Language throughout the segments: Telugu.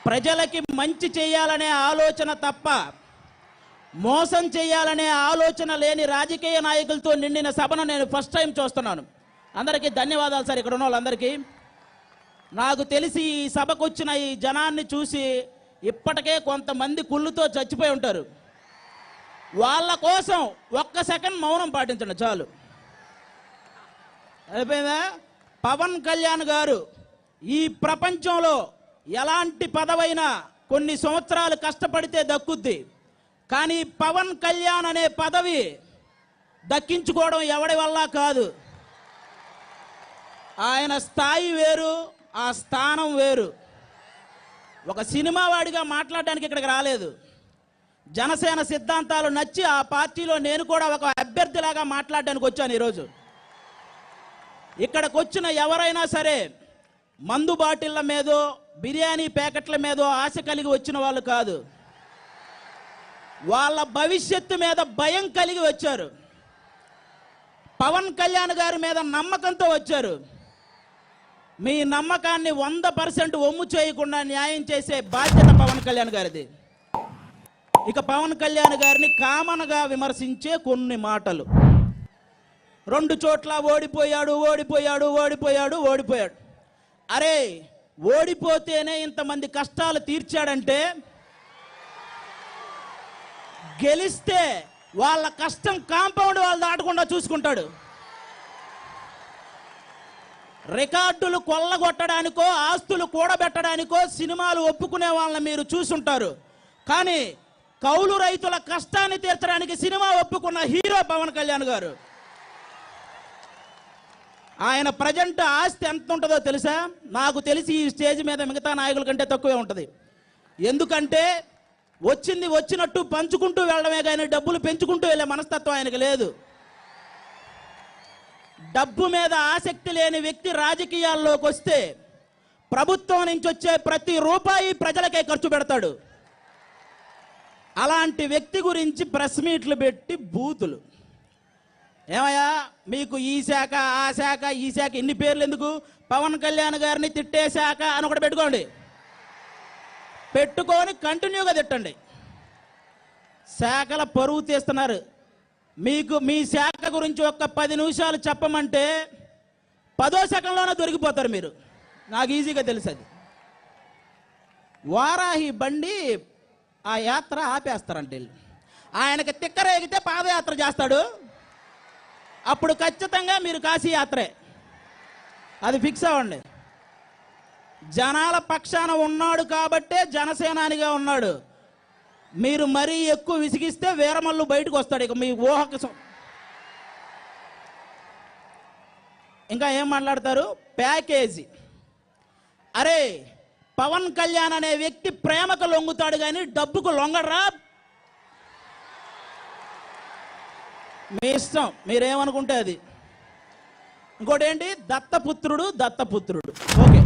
ప్రజలకి మంచి చేయాలనే ఆలోచన తప్ప మోసం చేయాలనే ఆలోచన లేని రాజకీయ నాయకులతో నిండిన సభను నేను ఫస్ట్ టైం చూస్తున్నాను. అందరికీ ధన్యవాదాలు సార్. ఇక్కడ ఉన్న వాళ్ళందరికీ. నాకు తెలిసి ఈ సభకు వచ్చిన ఈ జనాన్ని చూసి ఇప్పటికే కొంతమంది కుళ్ళుతో చచ్చిపోయి ఉంటారు. వాళ్ళ కోసం ఒక్క సెకండ్ మౌనం పాటించండి చాలు. అయిపోయిందా? పవన్ కళ్యాణ్ గారు ఈ ప్రపంచంలో ఎలాంటి పదవైనా కొన్ని సంవత్సరాలు కష్టపడితే దక్కుద్ది. కానీ పవన్ కళ్యాణ్ అనే పదవి దక్కించుకోవడం ఎవడి వల్ల కాదు. ఆయన స్థాయి వేరు, ఆ స్థానం వేరు. ఒక సినిమా వాడిగా మాట్లాడడానికి ఇక్కడికి రాలేదు. జనసేన సిద్ధాంతాలు నచ్చి ఆ పార్టీలో నేను కూడా ఒక అభ్యర్థిలాగా మాట్లాడడానికి వచ్చాను. ఈరోజు ఇక్కడికి వచ్చిన ఎవరైనా సరే మందు బాటిళ్ల మీదో బిర్యానీ ప్యాకెట్ల మీదో ఆశ కలిగి వచ్చిన వాళ్ళు కాదు. వాళ్ళ భవిష్యత్తు మీద భయం కలిగి వచ్చారు. పవన్ కళ్యాణ్ గారి మీద నమ్మకంతో వచ్చారు. మీ నమ్మకాన్ని 100% ఒమ్ము చేయకుండా న్యాయం చేసే బాధ్యత పవన్ కళ్యాణ్ గారిది. ఇక పవన్ కళ్యాణ్ గారిని కామన్గా విమర్శించే కొన్ని మాటలు. 2 చోట్ల ఓడిపోయాడు ఓడిపోయాడు ఓడిపోయాడు ఓడిపోయాడు. అరే, ఓడిపోతేనే ఇంతమంది కష్టాలు తీర్చాడంటే గెలిస్తే వాళ్ళ కష్టం కాంపౌండ్ వాళ్ళు దాటకుండా చూసుకుంటాడు. రికార్డులు కొల్లగొట్టడానికో ఆస్తులు కూడబెట్టడానికో సినిమాలు ఒప్పుకునే వాళ్ళని మీరు చూసుంటారు. కానీ కౌలు రైతుల కష్టాన్ని తీర్చడానికి సినిమా ఒప్పుకున్న హీరో పవన్ కళ్యాణ్ గారు. ఆయన ప్రజెంట్ ఆస్తి ఎంత ఉంటుందో తెలుసా? నాకు తెలిసి ఈ స్టేజ్ మీద మిగతా నాయకుల కంటే తక్కువే ఉంటుంది. ఎందుకంటే వచ్చింది వచ్చినట్టు పంచుకుంటూ వెళ్ళడమే కానీ డబ్బులు పెంచుకుంటూ వెళ్ళే మనస్తత్వం ఆయనకు లేదు. డబ్బు మీద ఆసక్తి లేని వ్యక్తి రాజకీయాల్లోకి వస్తే ప్రభుత్వం నుంచి వచ్చే ప్రతి రూపాయి ప్రజలకే ఖర్చు పెడతాడు. అలాంటి వ్యక్తి గురించి ప్రెస్ మీట్లు పెట్టి బూతులు. ఏమయ్యా, మీకు ఈ శాఖ ఆ శాఖ ఈ శాఖ ఇన్ని పేర్లు ఎందుకు? పవన్ కళ్యాణ్ గారిని తిట్టే శాఖ అని ఒకటి పెట్టుకోండి. పెట్టుకొని కంటిన్యూగా తిట్టండి. శాఖల పరువు తీస్తున్నారు. మీకు మీ శాఖ గురించి ఒక్క 10 నిమిషాలు చెప్పమంటే 10వ సెకండ్లోనే దొరికిపోతారు మీరు. నాకు ఈజీగా తెలుసు అది. వారాహి బండి ఆ యాత్ర ఆపేస్తారంటే ఆయనకి తిక్కరేగితే పాదయాత్ర చేస్తాడు. అప్పుడు ఖచ్చితంగా మీరు కాశీ యాత్రే. అది ఫిక్స్ అవ్వండి. జనాల పక్షాన ఉన్నాడు కాబట్టే జనసేనానిగా ఉన్నాడు. మీరు మరీ ఎక్కువ విసిగిస్తే వీరమల్లు బయటకు వస్తాడు. ఇక మీ ఊహకు ఇంకా ఏం మాట్లాడతారు? ప్యాకేజీ. అరే, పవన్ కళ్యాణ్ అనే వ్యక్తి ప్రేమకు లొంగుతాడు కానీ డబ్బుకు లొంగడరా. మీ ఇష్టం, మీరేమనుకుంటే అది. ఇంకోటి ఏంటి? దత్తపుత్రుడు దత్తపుత్రుడు. ఓకే,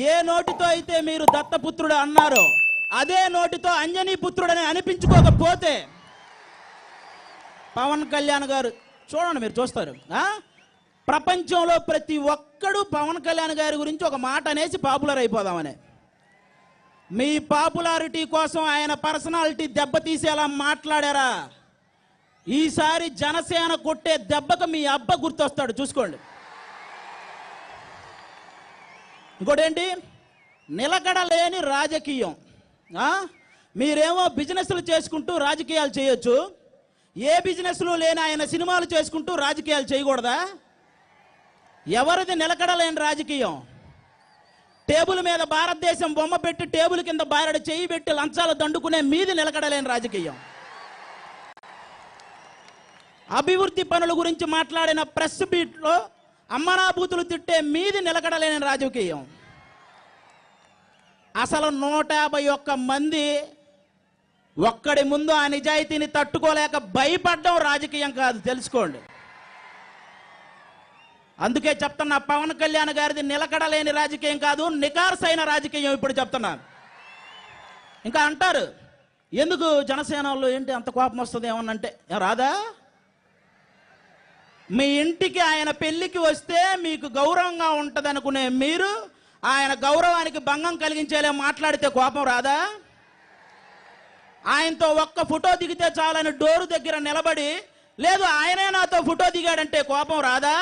ఏ నోటితో అయితే మీరు దత్తపుత్రుడు అన్నారో అదే నోటితో అంజనీ పుత్రుడని అనిపించుకోకపోతే పవన్ కళ్యాణ్ గారు చూడండి, మీరు చూస్తారు. ప్రపంచంలో ప్రతి ఒక్కడు పవన్ కళ్యాణ్ గారి గురించి ఒక మాట అనేసి పాపులర్ అయిపోదామనే. మీ పాపులారిటీ కోసం ఆయన పర్సనాలిటీ దెబ్బతీసేలా మాట్లాడారా? ఈసారి జనసేన కొట్టే దెబ్బకు మీ అబ్బ గుర్తొస్తాడు, చూసుకోండి. ఇంకోటేంటి? నిలకడలేని రాజకీయం. మీరేమో బిజినెస్లు చేసుకుంటూ రాజకీయాలు చేయొచ్చు. ఏ బిజినెస్లు లేని ఆయన సినిమాలు చేసుకుంటూ రాజకీయాలు చేయకూడదా? ఎవరిది నిలకడలేని రాజకీయం? టేబుల్ మీద భారతదేశం బొమ్మ పెట్టి టేబుల్ కింద బారడ చేయి పెట్టి లంచాలు దండుకునే మీది నిలకడలేని రాజకీయం. అభివృద్ధి పనుల గురించి మాట్లాడిన ప్రెస్ మీట్లో అమ్మనాభూతులు తిట్టే మీది నిలకడలేని రాజకీయం. అసలు 151 మంది ఒక్కడి ముందు ఆ నిజాయితీని తట్టుకోలేక భయపడడం రాజకీయం కాదు, తెలుసుకోండి. అందుకే చెప్తున్నా, పవన్ కళ్యాణ్ గారిది నిలకడలేని రాజకీయం కాదు, నికార్సైన రాజకీయం. ఇప్పుడు చెప్తున్నా. ఇంకా అంటారు, ఎందుకు జనసేన వాళ్ళు ఏంటి అంత కోపం వస్తుంది ఏమన్నంటే, రాదా? మీ ఇంటికి ఆయన పెళ్లికి వస్తే మీకు గౌరవంగా ఉంటుంది అనుకునే మీరు ఆయన గౌరవానికి భంగం కలిగించేలా మాట్లాడితే కోపం రాదా? ఆయనతో ఒక్క ఫోటో దిగితే చాలని డోరు దగ్గర నిలబడి, లేదు ఆయనే నాతో ఫోటో దిగాడంటే కోపం రాదా?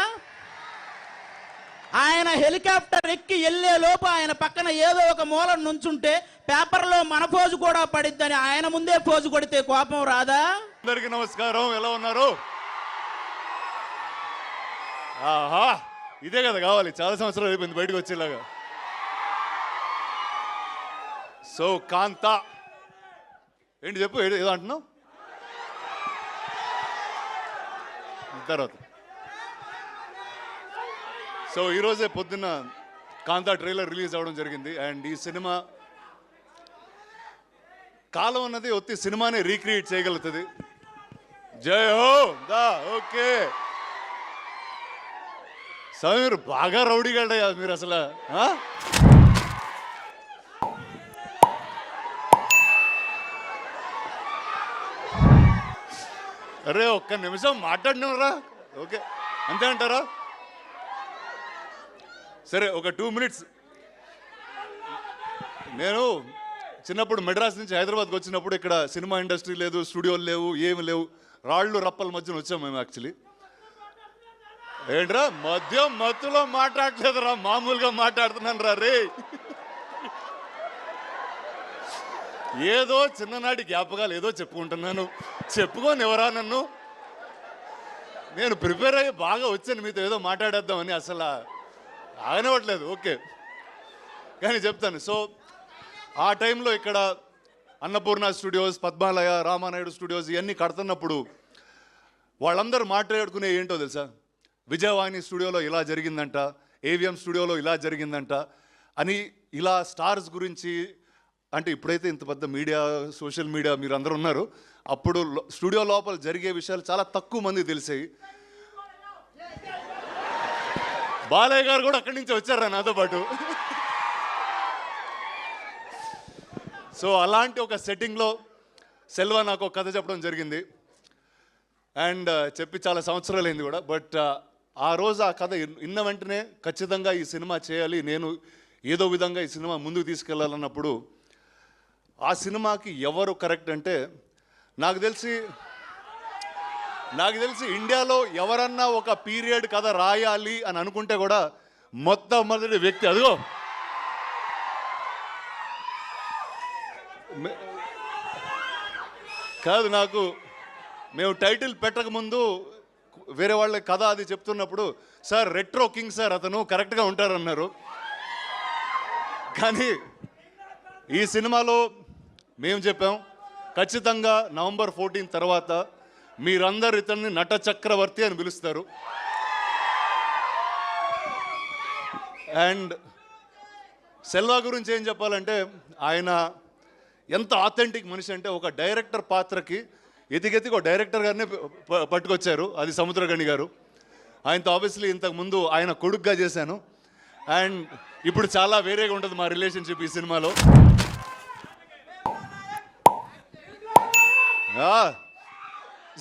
ఆయన హెలికాప్టర్ ఎక్కి వెళ్లే లోపు ఆయన పక్కన ఏదో ఒక మూల నుంచుంటే పేపర్లో మన ఫోజు కూడా పడిద్దని ఆయన ముందే ఫోజు కొడితే కోపం రాదా? అందరికీ నమస్కారం, ఎలా ఉన్నారు? ఆహా, ఇదే కదా కావాలి, చాలా సంవత్సరాలు అయిపోయింది బయటకు వచ్చేలాగా. సో కాంతా ఏంటి చెప్పు, ఏదో అంటున్నావు తర్వాత. సో ఈరోజే పొద్దున్న కాంతా ట్రైలర్ రిలీజ్ అవ్వడం జరిగింది. అండ్ ఈ సినిమా కాలం అన్నది ఒత్తి సినిమానే రీక్రియేట్ చేయగలుగుతుంది. జై హో దా. ఓకే స్వామి, మీరు బాగా రౌడీగాడయ్యా మీరు అసలు. అరే ఒక్క నిమిషం మాట్లాడినరా? ఓకే అంతే అంటారా? సరే ఒక 2 minutes. నేను చిన్నప్పుడు మెడ్రాస్ నుంచి హైదరాబాద్కి వచ్చినప్పుడు ఇక్కడ సినిమా ఇండస్ట్రీ లేదు, స్టూడియోలు లేవు, ఏమి లేవు, రాళ్ళు రప్పల మధ్యన వచ్చాం మేము. యాక్చువల్లీ ఏంట్రా మత్తులో మాట్లాడలేదురా, మామూలుగా మాట్లాడుతున్నాను రా రే. ఏదో చిన్ననాటి జ్ఞాపకాలు ఏదో చెప్పుకుంటున్నాను. చెప్పుకోని ఎవరా నన్ను? నేను ప్రిపేర్ అయ్యి బాగా వచ్చాను మీతో ఏదో మాట్లాడేద్దామని, అసలు ఆగనివ్వట్లేదు. ఓకే కానీ చెప్తాను. సో ఆ టైంలో ఇక్కడ అన్నపూర్ణ స్టూడియోస్, పద్మాలయ, రామానాయుడు స్టూడియోస్ ఇవన్నీ కడుతున్నప్పుడు వాళ్ళందరూ మాట్లాడుకునే ఏంటో తెలుసా? విజయవాణి స్టూడియోలో ఇలా జరిగిందంట, ఏవిఎం స్టూడియోలో ఇలా జరిగిందంట అని, ఇలా స్టార్స్ గురించి. అంటే ఇప్పుడైతే ఇంత పెద్ద మీడియా, సోషల్ మీడియా మీరు అందరూ ఉన్నారు, అప్పుడు స్టూడియో లోపల జరిగే విషయాలు చాలా తక్కువ మంది తెలిసాయి. బాలయ్య గారు కూడా అక్కడి నుంచి వచ్చారా నాతో పాటు. సో అలాంటి ఒక సెట్టింగ్లో సెల్వా నాకు ఒక కథ చెప్పడం జరిగింది. అండ్ చెప్పి చాలా సంవత్సరాలు అయింది కూడా. బట్ ఆ రోజు ఆ కథ విన్న వెంటనే ఖచ్చితంగా ఈ సినిమా చేయాలి, నేను ఏదో విధంగా ఈ సినిమా ముందుకు తీసుకెళ్ళాలన్నప్పుడు ఆ సినిమాకి ఎవరు కరెక్ట్ అంటే, నాకు తెలిసి ఇండియాలో ఎవరన్నా ఒక పీరియడ్ కథ రాయాలి అని అనుకుంటే కూడా మొట్టమొదటి వ్యక్తి అదిగో కాదు. నాకు మేము టైటిల్ పెట్టకముందు వేరే వాళ్ళ కథ అది చెప్తున్నప్పుడు, సార్ రెట్రో కింగ్ సార్ అతను కరెక్ట్గా ఉంటారన్నారు. కానీ ఈ సినిమాలో మేము చెప్పాం ఖచ్చితంగా November 14 తర్వాత మీరందరు ఇతన్ని నట చక్రవర్తి అని పిలుస్తారు. అండ్ సెల్వా గురించి ఏం చెప్పాలంటే, ఆయన ఎంత ఆథెంటిక్ మనిషి అంటే, ఒక డైరెక్టర్ పాత్రకి ఎతికెతికి ఒక డైరెక్టర్ గారిని పట్టుకొచ్చారు, అది సముద్రగణి గారు. ఆయనతో ఆబ్వియస్లీ ఇంతకుముందు ఆయన కొడుకుగా చేశాను. అండ్ ఇప్పుడు చాలా వేరేగా ఉంటుంది మా రిలేషన్షిప్ ఈ సినిమాలో.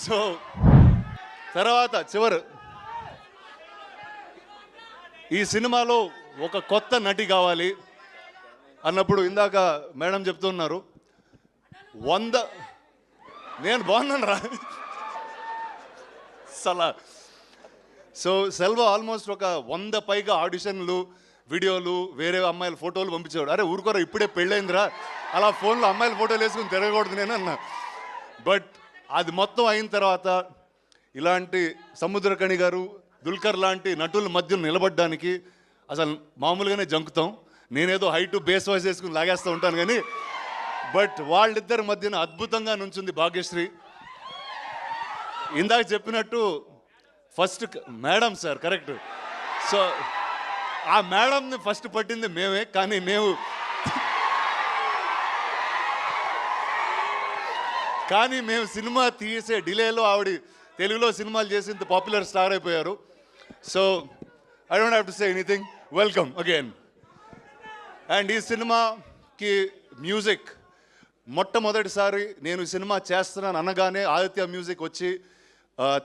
సో తర్వాత ఈ సినిమాలో ఒక కొత్త నటి కావాలి అన్నప్పుడు ఇందాక మేడం చెప్తున్నారు 100. నేను బాగున్నాను రా సలా. సో సెల్వా ఆల్మోస్ట్ ఒక 100 పైగా ఆడిషన్లు, వీడియోలు, వేరే అమ్మాయిల ఫోటోలు పంపించాడు. అరే ఊరుకోరా, ఇప్పుడే పెళ్ళైందిరా, అలా ఫోన్లో అమ్మాయిల ఫోటోలు వేసుకుని తిరగకూడదు నేను అన్నా. బట్ అది మొత్తం అయిన తర్వాత ఇలాంటి సముద్రకణి గారు, దుల్కర్ లాంటి నటుల మధ్య నిలబడడానికి అసలు మామూలుగానే జంకుతాం. నేనేదో హైటు బేస్ వాయిస్ వేసుకుని లాగేస్తూ ఉంటాను కానీ, బట్ వాళ్ళిద్దరి మధ్యన అద్భుతంగా నుంచుంది భాగ్యశ్రీ. ఇందాక చెప్పినట్టు first madam sir correct. So ఆ మేడంని ఫస్ట్ పట్టింది మేమే, కానీ మేము సినిమా తీసే డిలేలో ఆవిడ తెలుగులో సినిమాలు చేసి ఇంత పాపులర్ స్టార్ అయిపోయారు. So I don't have to say anything. Welcome again. And ఈ సినిమాకి మ్యూజిక్ మొట్టమొదటిసారి నేను సినిమా చేస్తున్నాను అనగానే ఆదిత్య మ్యూజిక్ వచ్చి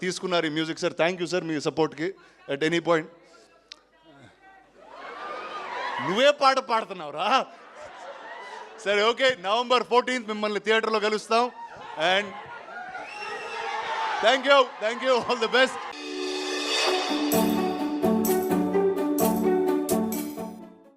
తీసుకున్నారు ఈ music. Sir thank you sir మీ సపోర్ట్కి అట్ ఎనీ పాయింట్. నువ్వే పాట పాడుతున్నావురా. సరే ఓకే, November 14th మిమ్మల్ని థియేటర్లో కలుస్తాం. And thank you, all the best.